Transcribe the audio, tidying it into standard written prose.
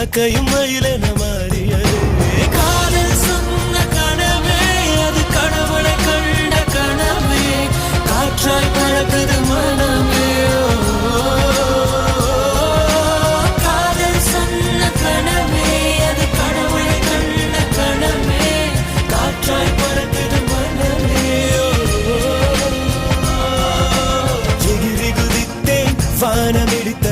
இறக்கையும் மயிலென மாறியது. காதல் சொன்ன கனவே அது கடவுளை கண்ட கனவே, காற்றாய் பறக்குது மனமே. காதல் சொன்ன கனவே அது கடவுளை கண்ட கனவே, காற்றாய் பறக்குது மனமே. எகிரி குதித்தேன் வானமிடித்த